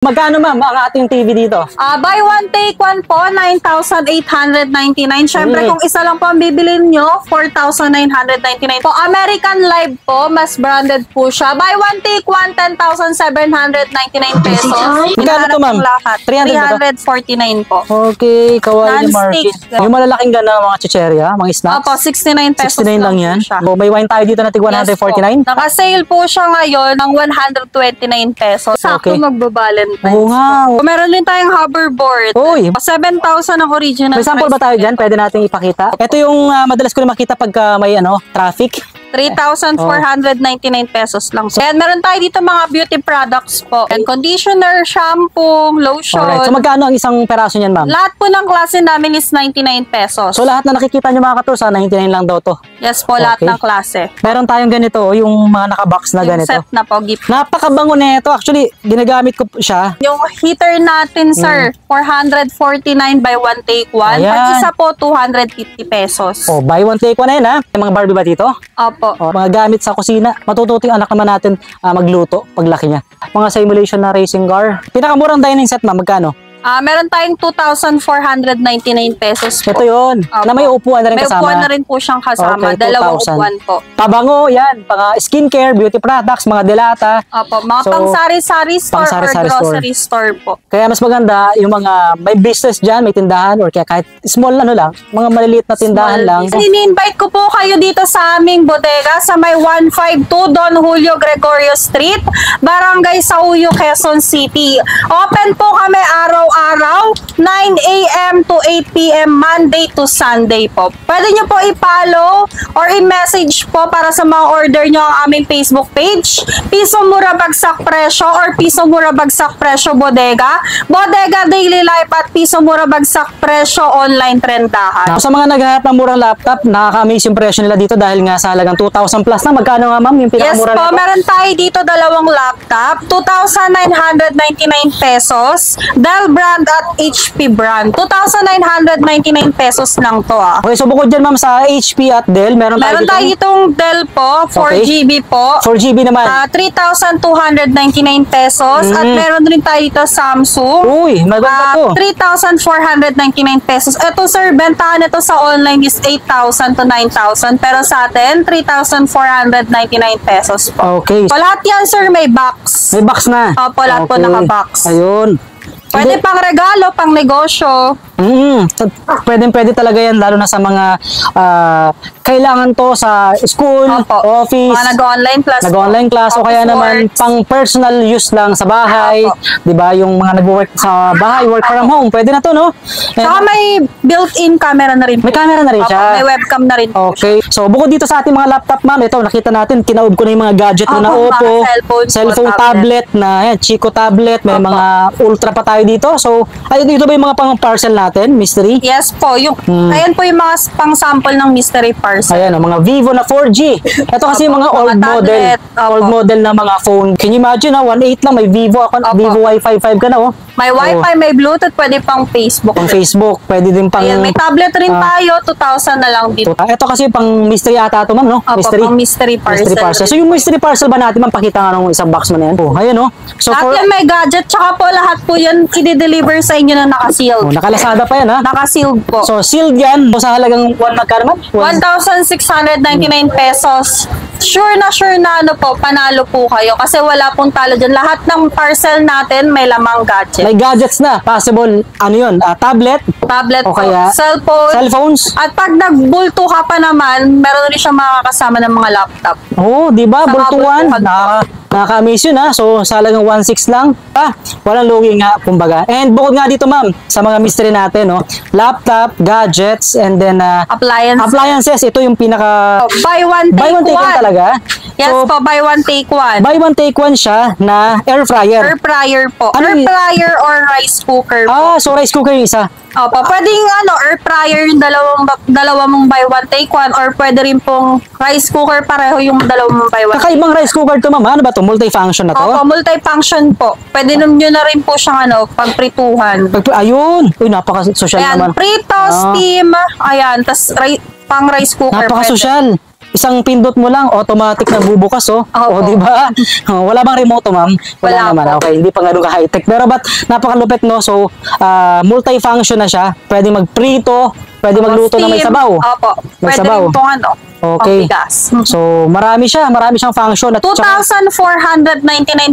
Magkano ma'am ang ating TV dito? Buy one take one po, 9,899. Syempre kung isa lang po ang bibilin nyo, 4,999 po. American Live po, mas branded po siya. Buy one take one, 10,799 pesos. Magkano to ma'am? 349 po. Okay, kawaii ni Marky. Non-stick. Yung malalaking gana mga chicheria, mga snacks. Opo, 69 pesos 69 lang yan. siya. So, may wine tayo dito na tig 149. Naka-sale po siya ngayon ng 129 pesos. Sakto Okay. magbabalance. Oo nga. Meron din tayong hoverboard. Uy. 7,000 ang original. May sample ba tayo dyan? Pwede natin ipakita. Ito yung madalas ko na makita pagka may traffic. 3,499 pesos lang. And meron tayo dito mga beauty products po. And conditioner, shampoo, lotion. Alright. So magkano ang isang peraso niyan ma'am? Lahat po ng klase namin is 99 pesos. So lahat na nakikita nyo mga katrosa, 99 lang daw to. Yes po, lahat ng klase. Meron tayong ganito, yung mga nakabox na Yung ganito. set na po, gift. Napakabango na ito. Actually, ginagamit ko siya. Yung heater natin, sir, 449 by one take one. Ayan. Pag isa po, 250 pesos. Oh, buy one take one na yun ha. May mga Barbie ba dito? Opo. Oh, mga gamit sa kusina. Matututo yung anak naman natin magluto paglaki niya. Mga simulation na racing car. Pinakamurang dining set ma'am, magkano? Meron tayong 2,499 pesos po. Ito yun. Opo. Na may upuan na rin May kasama. upuan na rin po siyang kasama. Okay, Dalawang 2,000. upuan po. Pabango, yan. Mga skincare, beauty products, mga delata. Opo, mga So, pang-sari-sari store pang-sari-sari or grocery store po. Kaya mas maganda yung mga may business dyan, may tindahan, or kaya kahit small lang, mga maliliit na tindahan lang. Ini-invite ko po kayo dito sa aming bodega sa may 152 Don Julio Gregorio Street, Barangay Sauyo, Quezon City. Open po kami araw-araw, 9 a.m. to 8 p.m. Monday to Sunday po. Pwede nyo po i-follow or i-message po para sa mga order nyo ang aming Facebook page, Piso Mura Bagsak Presyo or Piso Mura Bagsak Presyo Bodega, Bodega Daily Life at Piso Mura Bagsak Presyo Online Trendahan. Sa mga naghahanap ng murang laptop, nakaka-amaze yung presyo nila dito dahil nga sa halagang 2,000 plus na. Magkano nga ma'am yung Yes pinakamura po, nito? meron tayo dito dalawang laptop, 2,999 pesos, Dell brand at HP brand. 2,999 pesos lang to Okay, so bukod dyan ma'am sa HP at Dell, meron Meron tayo dito. itong Dell po, 4GB po. 4GB naman. 3,299 pesos at meron rin tayo dito Samsung. Uy, maganda to. 3,499 pesos. Ito sir, bentahan nito sa online is 8,000 to 9,000 pero sa atin 3,499 pesos po. Okay. So, lahat yan sir may box. May box na. Opo, lahat po naka-box. Ayun. Pwede pang regalo, pang negosyo. Pwede talaga yan lalo na sa mga kailangan to sa school, Opo. office, Mga nag-online class. nag-online class o kaya Office naman works. pang personal use lang sa bahay, Opo. 'di ba? Yung mga nag-work sa bahay, work from home, pwede na to, no? Saka may built-in camera na rin po. May camera na rin Opo, siya. may webcam na rin po. Okay. So, bukod dito sa ating mga laptop, ma'am, ito, nakita natin, kinaob ko na yung mga gadget na Opo, Oppo, mga cellphone tablet na, yan, Chico tablet, may Opo. mga Ultra pa tayo dito. So, ito ba yung mga pang-parcel natin, mystery? Yes po, yung ayan po yung mga pang-sample ng mystery parcel. Ayan, mga Vivo na 4G. Ito kasi yung mga Opo, old mga model. tablet. Opo. Old model na mga phone. Can you imagine, 1.8 lang, may Vivo ako, Opo. Vivo Wi-Fi 5 ka na, oh. May Wi-Fi, may Bluetooth, pwede pang Facebook. Pang Facebook, pwede din pang... Ayan, may tablet rin tayo, 2,000 na lang dito. Ito kasi pang mystery ata ito, ma'am, no? Opo, pang mystery parcel. Mystery parcel. So, yung mystery parcel ba natin, ma'am, pakita nga nung isang box mo na yan. Oh, ayan, oh. So, Lahat yan may gadget, tsaka po lahat po yan i-deliver sa inyo na naka-sealed. nakalasada pa yan, ha? Naka-sealed po. So, sealed yan. Sa halagang 1 magkano, ma'am? 1,699 pesos. Sure na ano po, panalo po kayo. Kasi wala pong talo dyan. Lahat ng parcel natin may lamang gadget. May gadgets na. Possible, ano yun? Tablet? Tablet O po, kaya cellphone. cellphones? At pag nagbulto ka pa naman, meron rin siya makakasama ng mga laptop. Oh, di ba? Saka Bultuan. bultuhan. Nakaka-amaze yun, ha? So, sa halagang 1.6 lang. Walang lugi nga, kumbaga. And bukod nga dito, ma'am, sa mga mystery natin, no? Laptop, gadgets, and then appliances. Ito yung pinaka... Buy one, take one. take one talaga. Yes So, po, buy one, take one. buy one, take one siya na air fryer. Air fryer po. Ano Air yun? fryer or rice cooker po. So rice cooker yung isa. Opo, pwedeng air fryer yung dalawa mong buy one, take one, or pwede rin pong rice cooker pareho yung dalawa mong buy one. Kakaibang rice cooker to, ma'am. Ano ba to? Multi-function na to? Opo, multi-function po. Pwede nyo na rin po siyang pagprituhan. Ayun. Uy, napaka-social Ayan, naman. prito, steam, ayan, tas pang rice cooker. Napaka-social. isang pindot mo lang, automatic na bubukas, oh. Opo. O, di ba? Wala bang remote, ma'am? Wala naman. po. Okay, hindi pa ganun ka-high-tech. Pero ba't napakalupit, no? So, multi-function na siya. Pwede magprito, pwede magluto na may Steam. sabaw. Opo. May Pwede sabaw. rin pong ano, Okay. pangbigas. So, marami siyang function. At saka- 2,499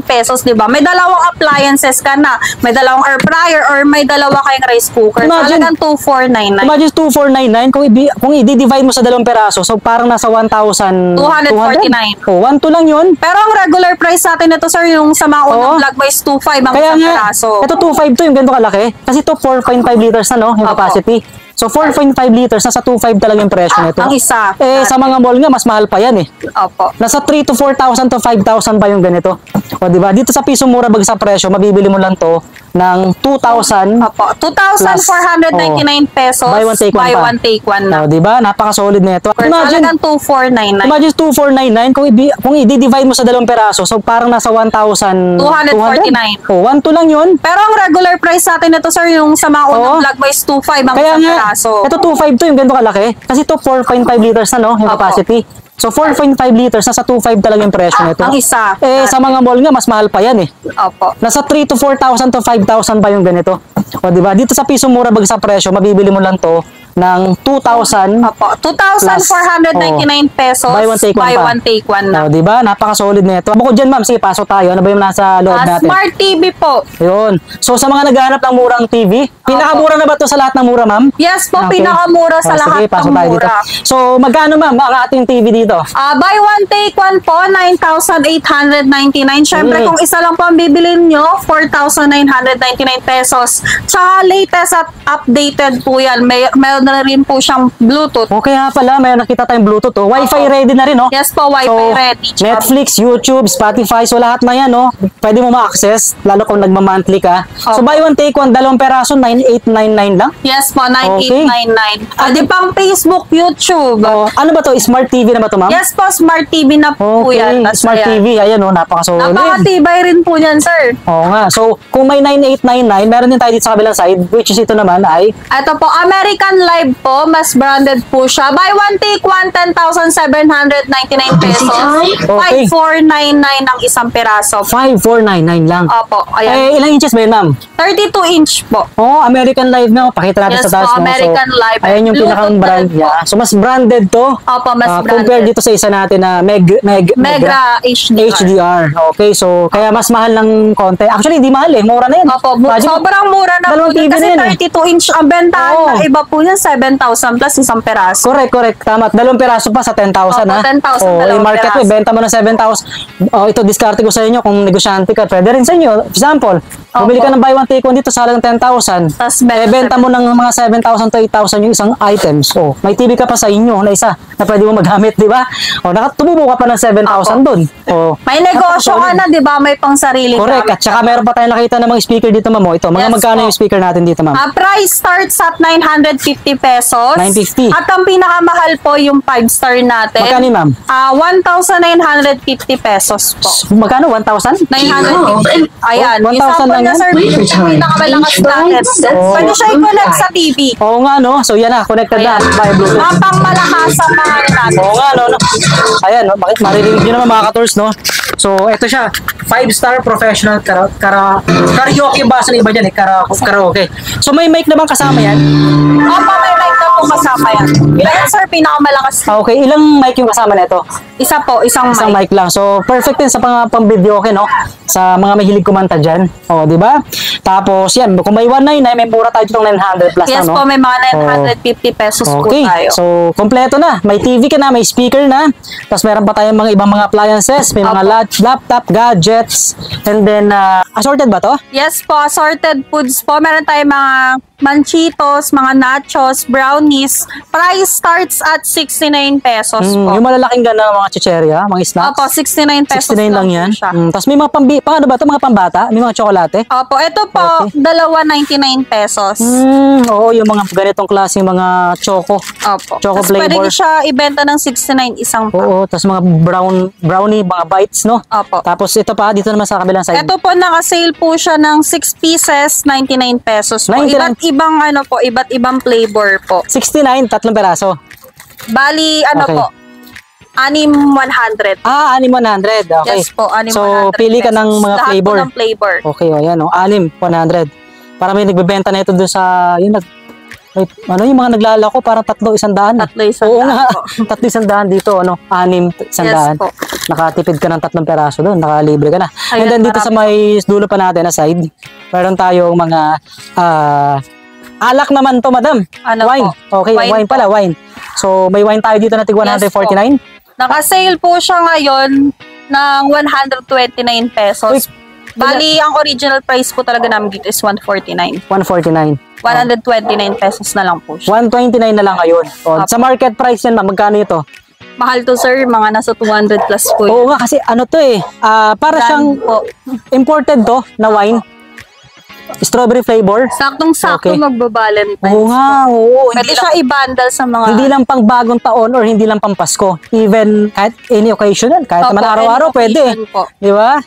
pesos, di ba? May dalawang appliances ka na. May dalawang air fryer or may dalawa kayong rice cooker. Imagine- Talagang 2,499. Imagine 2,499 kung i-divide mo sa dalawang peraso, so parang nasa 1,200. 249. Oh, 1,2 lang 'yun. Pero ang regular price natin ito, sir, yung sa mga unang Oo. vlog mo is 2,500 ang Kaya isang nga, peraso. ito 2,500 to, yung ganito kalaki. Kasi ito 4.5 liters na, no, yung Opo. capacity. So 4.5 liters, nasa 2,500 talaga yung presyo nito. Ang isa. Sa mga mall nga mas mahal pa 'yan eh. Opo. Nasa 3 to 4,000 to 5,000 pa yung ganito. O di ba? Dito sa piso mura bag sa presyo, mabibili mo lang to ng 2,000. Opo. 2,499 pesos. Buy one, take one Buy pa. one, take one na. O, di ba? Napaka-solid nito. Talagang 2,499. Imagine 2,499 kung i-divide mo sa dalawang peraso, so parang nasa 1,200. 249. Oh, 1,2 lang 'yun. Pero ang regular price natin ito, sir, yung sa mga unang Oo. vlog mo is 2,500 ang Kaya isang nga, peraso. ito 2,500 to yung ganito kalaki. Kasi ito 4.5 liters na, no, yung Opo. capacity. So 4.5 liters, nasa 2,500 talaga yung presyo nito. Ang isa. Sa mga mall nga, mas mahal pa yan eh. Opo. Nasa 3 to 4,000 to 5,000 pa yung ganito. O di ba? Dito sa piso mura bag sa presyo, mabibili mo lang to ng 2,000. Opo. 2,499 pesos. Buy one, take one Buy pa. one, take one na. O, di ba? Napaka-solid nito. Bukod dyan, ma'am, sige, pasok tayo. Ano ba yung nasa loob natin? Smart TV po. Yun. So, sa mga naghahanap ng murang TV, pinakamura na ba to sa lahat ng mura, ma'am? Yes po, Okay. pinakamura sa O, lahat sige, pasok ng tayo mura. dito. So, magkano, ma'am, ang ating TV dito? Buy one, take one po, 9,899. Siyempre, kung isa lang po ang bibilin nyo, 4,999 pesos. Tsaka latest at updated po yan. Meron na rin po siyang Bluetooth. Okay nga pala, may nakita tayong Bluetooth. Oh. Wi-Fi ready na rin, no? Yes po, Wi-Fi So, ready. Netflix, YouTube, Spotify, so lahat na yan, no? Pwede mo ma-access, lalo kung nagma-monthly ka. So, Opo. buy one, take one, dalawang peraso, 9,899 lang. Yes po, 9,899. Pwede pang Facebook, YouTube. Oh, ano ba to? Smart TV na ba to, ma'am? Yes po, Smart TV na po Okay, yan. Tas Smart ayan. TV, ayan, no? Napakasolid. Napakatibay rin po yan, sir. Oo nga. So, kung may 9,899, meron din tayo dito sa kabilang side, which is ito naman ay Ito po, American Live po. Mas branded po siya. Buy one, take one, 10,799 pesos. Okay. 5,499 ang isang peraso. 5,499 lang. Opo, ayan. Ilang inches ba yun, ma'am? 32 inch po. Oh, American Live na. Pakita natin Yes sa taas. po, no? American so, Live. Ayan yung Bluetooth pinakang na brand rin po. niya. So, mas branded to. Opo, mas Compare branded. dito sa isa natin na Mega HDR. HDR. Okay, so kaya mas mahal ng konti. Actually, hindi mahal eh. Mura na yun. Opo, Imagine, sobrang mura na po. dalawang TV Kasi na yan eh. 32 inch ang bentahan Oo. na iba po yan, 7,000 plus isang peraso. Correct. Tama. Dalawang peraso pa sa 10,000 Opo, ha. 10,000 Oh, dalawang market mo, peraso. ibenta mo ng 7,000. Oh, ito, diskarte ko sa inyo kung negosyante ka. Pwede rin sa inyo. Example, bumili ka ng buy one, take one dito sa halagang 10,000. Tas Benta mo ng mga 7,000 to 8,000 yung isang items. Oh, may TV ka pa sa inyo na isa na pwede mo magamit, di ba? Oh, tumubo ka pa ng 7,000 doon. Oh, May negosyo ka na, di ba? May pang sarili correct. At saka meron pa tayong nakita ng mga speaker dito, ma'am. Oh, ito, mga Yes magkano po. yung speaker natin dito, ma'am? Price starts at 950 pesos. 950. At ang pinakamahal po yung 5-star natin. Magkano yun, ma'am? 1,950 pesos po. Magkano? 1,000? 950. Ayan. 1,000 Isang po lang na yan? sir, pinakamalakas natin. Pwede siya i-connect sa TV. Oo nga, no? So, yan na. Connected na. By Bluetooth. Mga pangmalakas sa mga natin. Oo nga, no? Ayan, no? Maririnig nyo naman mga ka-tours, no? So, ito siya. 5-star professional karaoke ba sa iba dyan eh? Karaoke. So, may mic naman kasama yan? Opo, may mic na po kasama yan. Ilan sir, pinakamalakas? Okay, ilang mic yung kasama nito? Isa po, isang Isang mic. mic lang. So, perfect din sa pang-video, okay, no? Sa mga mahilig kumanta dyan. O, di ba? Tapos, yan. Kung may 199, may mura tayo itong 900 plus Yes na, no? po, may mga 950 pesos po Okay. tayo. So, kompleto na. May TV ka na, may speaker na. Tapos, meron pa tayong mga ibang mga appliances. May mga laptop, gadgets. And then, assorted ba to? Yes po, assorted foods po. Meron tayong mga manchitos, mga nachos, brownies. Price starts at 69 pesos po. Yung malalaking gana, mga chicheria, mga snacks. Opo, 69 pesos 69 lang yan. po siya. Tapos may mga ano ba ito? Mga pambata? May mga tsokolate? Opo, ito po, dalawa 99 pesos. Oo, yung mga ganitong klaseng mga choco. Opo. Choco Tapos pwede flavor. siya ibenta ng 69 isang pa. Oo, tapos mga brownie, mga bites, no? Opo. Tapos ito pa, dito naman sa kabilang side. Ito po, naka-sale po siya ng 6 pieces, 99 pesos po. 99. Iba't ibang flavor po. 69, tatlong peraso. Bali, Okay. po, Anim 100. Anim 100. Okay. Yes po, anim So, 100 pili ka pesos. ng mga Lahat flavor. po ng flavor. Okay, o yan o. Anim 100. Para may nagbebenta na ito doon sa, yun, ano yung mga naglalako, parang 300. Tatlo isang Oo daan nga, po. 300 dito, ano, 6 100. Yes po. Nakatipid ka ng 3 peraso doon, nakalibre ka na. And Ayun, then dito sa may dulo pa natin na side, meron tayong mga alak naman to, madam. Ano wine. po? Okay, wine pala, wine. So may wine tayo dito na tig 149. Naka-sale po siya ngayon ng 129 pesos. Uy, Bali, ang original price po talaga namin dito is 149. 149. 129 pesos na lang po siya. 129 na lang ngayon. O, sa market price yan, ma'am, magkano ito? Mahal to sir, mga nasa 200 plus po. Oo nga, kasi ano to eh, para siyang po. imported to na wine. Strawberry flavor. Saktong-sakto Okay. magbabalentines. Oo nga, oo. Pwede siya i-bundle sa mga... Hindi lang pang bagong taon or hindi lang pang Pasko. Even kahit any occasion, kahit Opo, naman araw-araw, any pwede. occasion po. Di ba?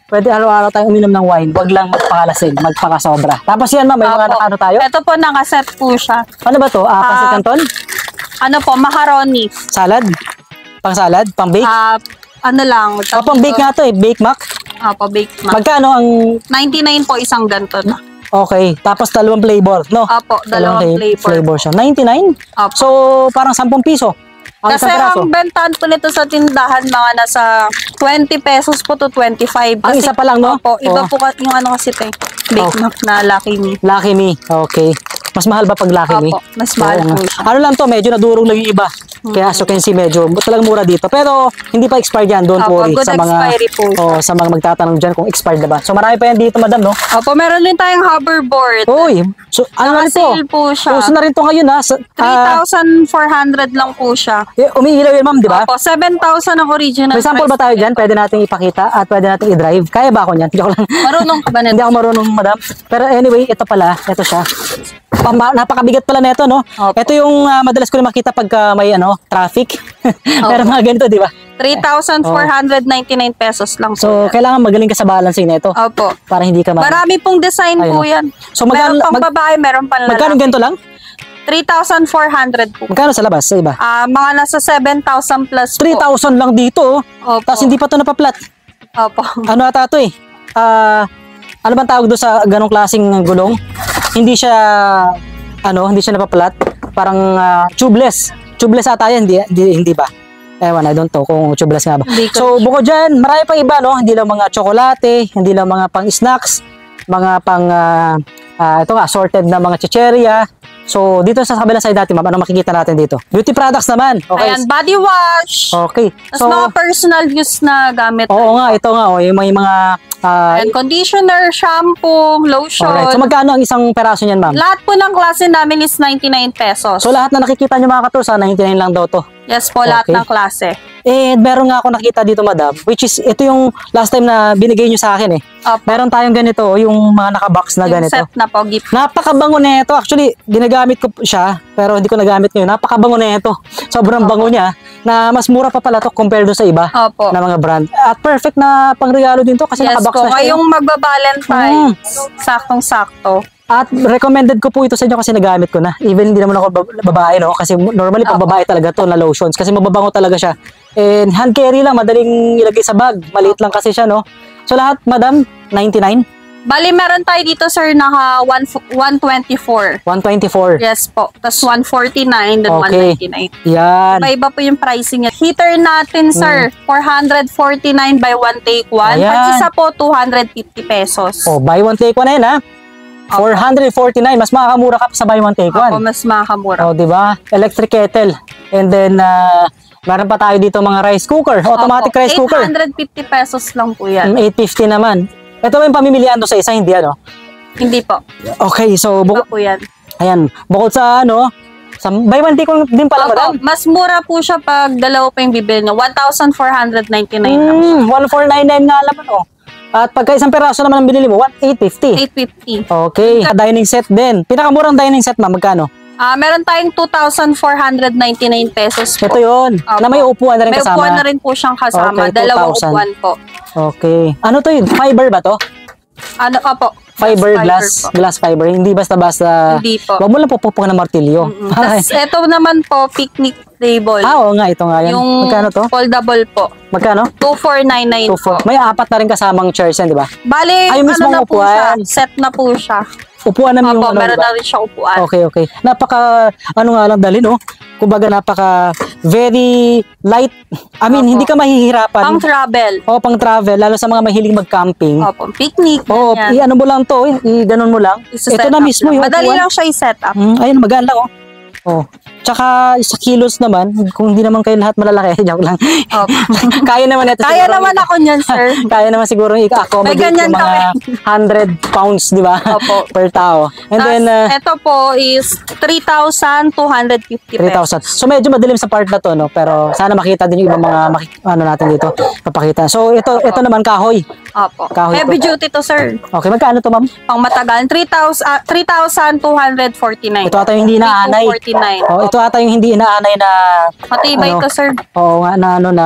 Pwede araw-araw tayong uminom ng wine. Wag lang magpakalasing, magpakasobra. Tapos yan, ma'am, may mga Opo. nakano tayo. Ito po, nakaset po siya. Ano ba to? Pansit canton? Ano po, macaroni. Salad? Pang salad? Pang bake? Ano lang. Pang bake nga to eh. Bake mac? Opo, bake mac. Magkano ang... 99 po isang ganito na. Okay. Tapos dalawang flavor, no? Opo, dalawang flavor. siya. 99? Opo. So, parang 10 piso. Ang Kasi isang peraso. ang bentahan po nito sa tindahan mga nasa 20 pesos po to 25. Ang Kasi, isa pa lang, no? Opo, iba Oo. po yung ano kasi ito eh. Bake Oh. mac na Lucky Me. Lucky Me. Okay. Mas mahal ba pag Lucky Me? Opo, mas mahal Oo po nga. siya. Ano lang to, medyo nadurog lang yung iba. Kaya as you can see, medyo talagang mura dito. Pero hindi pa expired yan. Don't Opo, worry. good Sa mga, expiry po. sa mga magtatanong dyan kung expired na ba. So marami pa yan dito, madam, no? Opo, meron din tayong hoverboard. Uy, so ano na ito? Naka-sale po siya. Uso na rin to ngayon, ha? 3,400 lang po siya. Umiilaw yun, ma'am, di ba? Opo, 7,000 ang original May sample ba price tayo po dyan? nito. Pwede nating ipakita at pwede nating i-drive. Kaya ba ako niyan? Joke lang. Marunong ka ba Hindi nito? ako marunong, madam. Pero anyway, ito pala. Ito siya. Napakabigat pala nito, no? Opo. Ito yung madalas ko na makita pagka may traffic. Pero mga ganito, di ba? 3,499 pesos lang po So, yan. kailangan magaling ka sa balancing na ito. Opo. Para hindi ka Marami pong design po Ayun. yan. So, magkano- meron pang babae, meron pang Magkano lalaki. ganito lang? 3,400 po. Magkano sa labas? Sa iba? Mga nasa 7,000 plus po. 3,000 lang dito. Opo. Tapos hindi pa ito napaplat. Opo. Ano ata ito eh? Ano bang tawag doon sa ganong klaseng gulong? Hindi siya, hindi siya napaplat. Parang tubeless. Tubeless ata yan, hindi ba? Ewan, I don't know kung tubeless nga ba. Hindi ko So, bukod dyan, marami pang iba, no? Hindi lang mga tsokolate, hindi lang mga pang snacks, mga pang, ito nga, assorted na mga chicheria. So, dito sa kabilang side natin, ma'am, ano makikita natin dito? Beauty products naman. Okay. Ayan, body wash. Okay. Tapos mga personal use na gamit. Oo nga, ito nga, yung may mga, And conditioner, shampoo, lotion. alright. So, magkano ang isang peraso niyan, ma'am? Lahat po ng klase namin is 99 pesos. So, lahat na nakikita nyo mga katrosa, 99 lang daw to. Yes po, lahat Okay. ng klase. And meron nga ako nakita dito, madam, which is, ito yung last time na binigay nyo sa akin eh. Opo. Meron tayong ganito, yung mga nakabox na Yung ganito. set na po, gift. Napakabango na ito. Actually, ginagamit ko siya, pero hindi ko nagamit ngayon. Napakabango na ito. Sobrang bango niya, na mas mura pa pala to compared doon sa iba Opo. na mga brand. At perfect na pangregalo din to kasi Yes nakabox po, na siya. ngayong magbabalentine, saktong-sakto. At recommended ko po ito sa inyo kasi nagamit ko na. Even hindi naman ako babae, no? Kasi normally pang Opo. babae talaga to na lotions kasi mababango talaga siya. And hand carry lang, madaling ilagay sa bag. Maliit lang kasi siya, no? So lahat, madam, 99? Bali, meron tayo dito, sir, naka 124. 124. Yes po. Tapos 149, then Okay. 199. Yan. Iba po yung pricing niya. Heater natin, sir, 449 by 1 take 1. Ayan. Pag isa po, 250 pesos. Oh, buy one take one na yun, ha? 449. Mas makakamura ka pa sa buy one take Opo, one. mas makakamura. Oh, di ba? Electric kettle. And then, meron pa tayo dito mga rice cooker. Automatic Opo, rice cooker. 850 pesos lang po yan. 850 naman. Ito ba yung pamimilian doon sa isa? Hindi, ano? Hindi po. Okay, so, Iba po yan. ayan. Bukod sa, sa buy one take one din pala, madam. Opo, mas mura po siya pag dalawa pa yung bibili nyo. 1,499 lang siya. 1499 nga naman, oh. At pagka isang peraso naman ang binili mo, 850. 850. Okay. Dining set din. Pinakamurang dining set, ma'am, magkano? Meron tayong 2,499 pesos po. Ito yun. Opo. Na may upuan na rin May kasama. upuan na rin po siyang kasama. Okay, Dalawang 2,000. upuan po. Okay. Ano to yun? Fiber ba to? Opo. fiber, po. glass fiber. Hindi basta-basta. Hindi po. Wag mo lang pupupok ng martilyo. Tapos ito naman po, picnic table. Oo nga, ito nga yan. Yung Magkano to? foldable po. Magkano? 2499 po. May apat na rin kasamang chairs yan, di ba? Bale, yung mismong ano na po siya? upuan. Set na po siya. Upuan naman yung Opo, meron na rin siya upuan. Okay. Napaka, ano nga lang dali, no? Kumbaga, napaka very light. I mean, Opo. hindi ka mahihirapan. Pang travel. Pang travel, lalo sa mga mahilig mag-camping. Opo, picnic. I-ano mo lang to, i-ganon mo lang. Ito na mismo yung Madali upuan. lang siya i-set up. Ayun, magaan lang, Tsaka sa kilos naman, kung hindi naman kayo lahat malalaki, joke lang. Opo. Kaya naman ito. Kaya naman ako niyan, sir. Kaya naman siguro i-accommodate May ganyan yung mga 100 pounds, di ba? Opo. Per tao. And then, ito po is 3,250 pesos. 3,000. So medyo madilim sa part na to, no? Pero sana makita din yung ibang mga ano natin dito, papakita. So ito naman kahoy. Opo. Kahoy Heavy to. duty to, sir. Okay, magkano to, ma'am? Pang matagal, 3,249. Ito ata yung hindi inaanay. 3,249. Ito ata yung hindi inaanay na Matibay to, sir. Oo nga, na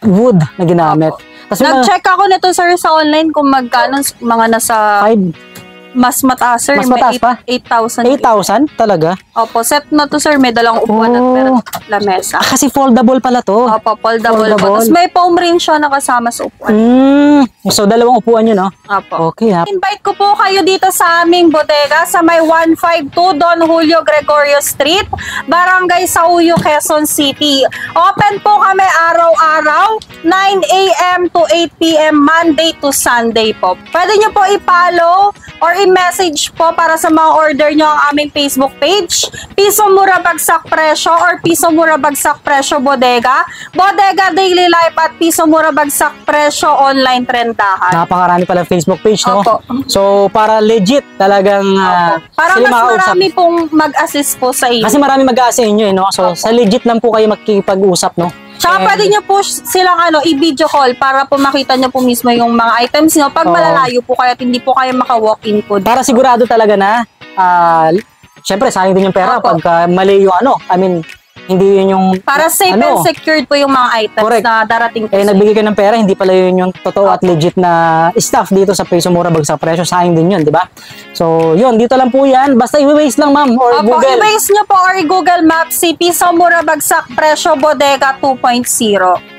wood na ginamit. Tapos Nag-check ako nito, sir, sa online kung magkano, mga nasa 5, mas mataas, sir. Mas May mataas pa? 8,000. 8,000 talaga? Opo, set na to, sir. May dalang upuan at meron lamesa. Kasi foldable pala to. Opo, foldable po. Tapos may foam rin siya nakasama sa upuan. So dalawang upuan yun, no? Opo. Okay, ha? Invite ko po kayo dito sa aming bodega sa may 152 Don Julio Gregorio Street, Barangay Sauyo, Quezon City. Open po kami araw-araw, 9 a.m. to 8 p.m. Monday to Sunday po. Pwede nyo po i-follow or i-message po para sa mga order nyo ang aming Facebook page, Piso Mura Bagsak Presyo or Piso Mura Bagsak Presyo Bodega, Bodega Daily Life at Piso Mura Bagsak Presyo Online Trendahan. Napakarami pala Facebook page, no? Opo. So, para legit talagang Para sila mas makausap. marami pong mag-assist po sa inyo. Kasi marami mag-aasa inyo, eh, no? So, sa legit lang po kayo magkipag-usap, no? Tsaka pwede nyo po silang i-video call para po makita nyo po mismo yung mga items nyo pag malalayo po kayo at hindi po kayo maka-walk-in po. Para sigurado talaga na, syempre, sayang din yung pera Opo. pag mali yung ano. I mean, hindi yun yung... Para safe and secured po yung mga items Correct. na darating po sa inyo. nagbigay ka ng pera, hindi pala yun yung totoo at legit na staff dito sa Piso Mura Bagsak Presyo. Sayang din yun, di ba? So, yun, dito lang po yan. Basta i-waste lang, ma'am, or Opo, Google. i-base nyo po or Google Maps si Piso Mura Bagsak Presyo Bodega 2.0.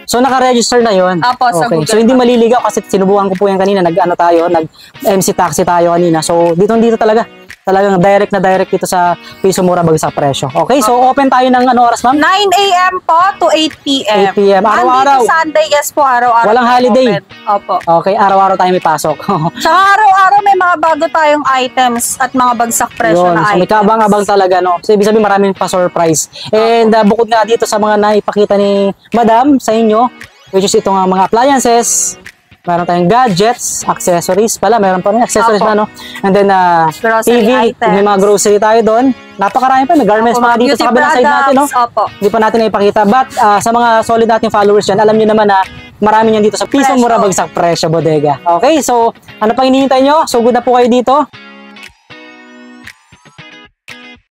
So, naka-register na yun. Apo, sa Google So, hindi maliligaw kasi sinubukan ko po yan kanina. Nag-MC taxi tayo kanina. So, dito talaga. Talagang direct na direct dito sa Piso Mura Bagsak Presyo. Okay, so open tayo ng ano oras, ma'am? 9 a.m. po to 8 p.m. 8 p.m. Araw-araw. Monday to Sunday, yes po, araw-araw. Walang holiday. Open. Opo. Okay, araw-araw tayo may pasok. Tsaka araw-araw may mga bago tayong items at mga bagsak presyo Yun, na so items. may kabang-abang talaga, no? So, ibig sabihin maraming pa-surprise. And bukod nga dito sa mga naipakita ni Madam sa inyo, which is itong mga appliances, meron tayong gadgets, accessories pala, meron pa rin accessories Opo. pa, no? And then, Grocery TV, items. may mga grocery tayo doon. Napakarami pa, may garments Opo, pa dito beauty sa kabilang side natin, no? products. Opo. Hindi pa natin naipakita. But sa mga solid nating followers dyan, alam nyo naman na marami yan dito sa Piso Presyo. Mura Bagsak Presyo Bodega. Okay, so ano pang hinihintay nyo? So good na po kayo dito.